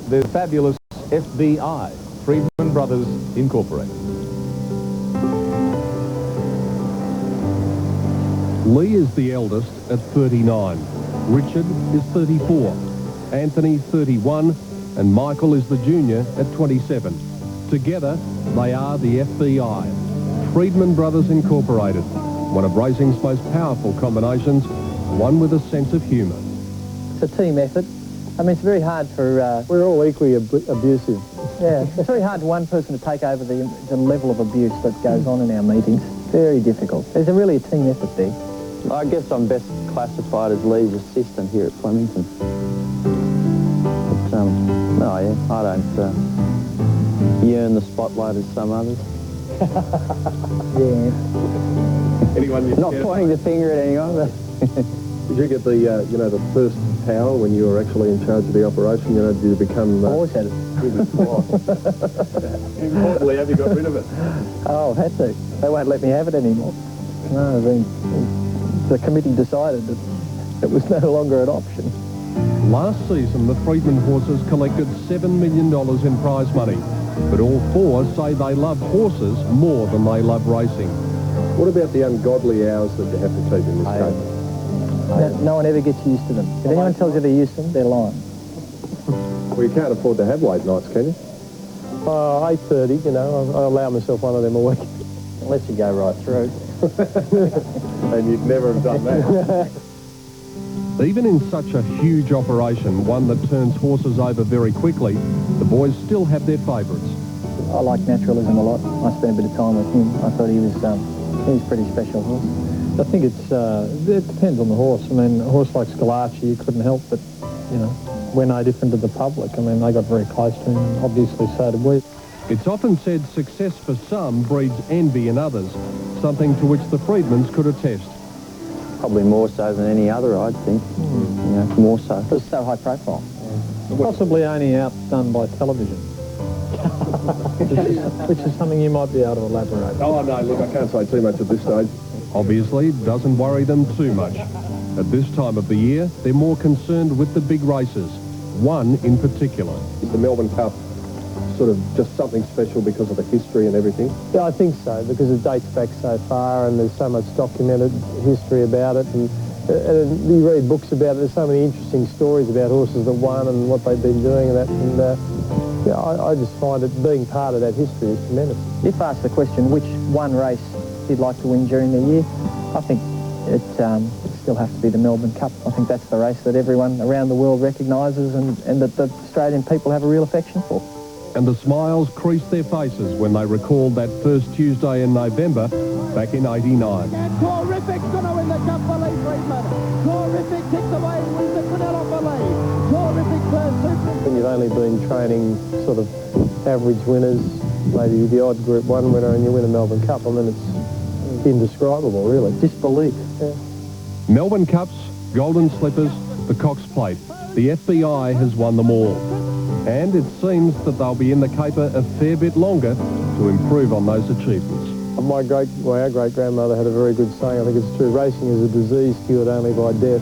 the fabulous FBI, Freedman Brothers Incorporated. Lee is the eldest at 39. Richard is 34. Anthony 31. And Michael is the junior at 27. Together, they are the FBI, Freedman Brothers Incorporated, one of racing's most powerful combinations, one with a sense of humour. It's a team effort. I mean, it's very hard for... We're all equally abusive. Yeah, it's very hard for one person to take over the level of abuse that goes on in our meetings. Very difficult. There's really a team effort there. I guess I'm best classified as Lee's assistant here at Flemington. But, no, yeah, I don't yearn the spotlight as some others. Yeah. Anyone Not pointing the finger at anyone, but... Did you get the, the first towel when you were actually in charge of the operation? You know, did you become... I always had it. Importantly, have you got rid of it? Oh, I've had to. They won't let me have it anymore. No, the committee decided that it was no longer an option. Last season, the Freedman horses collected $7 million in prize money, but all four say they love horses more than they love racing. What about the ungodly hours that you have to keep in this game? No one ever gets used to them. If anyone tells you they're used to them, they're lying. Well, you can't afford to have late nights, can you? 8:30, I allow myself one of them a week. Unless you go right through. And you'd never have done that. Even in such a huge operation, one that turns horses over very quickly, the boys still have their favourites. I like naturalism a lot. I spent a bit of time with him. I thought he was a pretty special horse. I think it depends on the horse. I mean, a horse like Scalacci, you couldn't help but, we're no different to the public. I mean, they got very close to him, obviously so did we. It's often said success for some breeds envy in others, something to which the Freedmans could attest. Probably more so than any other, I'd think. More so. It was so high profile. Possibly only outdone by television. which is something you might be able to elaborate. Oh, no, look, I can't say too much at this stage. Obviously, it doesn't worry them too much. At this time of the year, they're more concerned with the big races, one in particular. Is the Melbourne Cup sort of just something special because of the history and everything? Yeah, I think so, because it dates back so far and there's so much documented history about it. And you read books about it, there's so many interesting stories about horses that won and what they've been doing and that. And I just find it being part of that history is tremendous. If asked the question which one race he'd like to win during the year, I think it still has to be the Melbourne Cup. I think that's the race that everyone around the world recognises and that the Australian people have a real affection for. And the smiles creased their faces when they recalled that first Tuesday in November back in '89. Terrific's going to win the Cup for Lee Freedman. Terrific kicks away, wins the Quinella for Lee. Terrific first. When you've only been training sort of average winners, maybe the odd Group 1 winner, and you win a Melbourne Cup, I mean, it's indescribable, really. Disbelief. Yeah. Melbourne Cups, Golden Slippers, the Cox Plate. The FBI has won them all. And it seems that they'll be in the caper a fair bit longer to improve on those achievements. Our great-grandmother had a very good saying, I think it's true, racing is a disease cured only by death.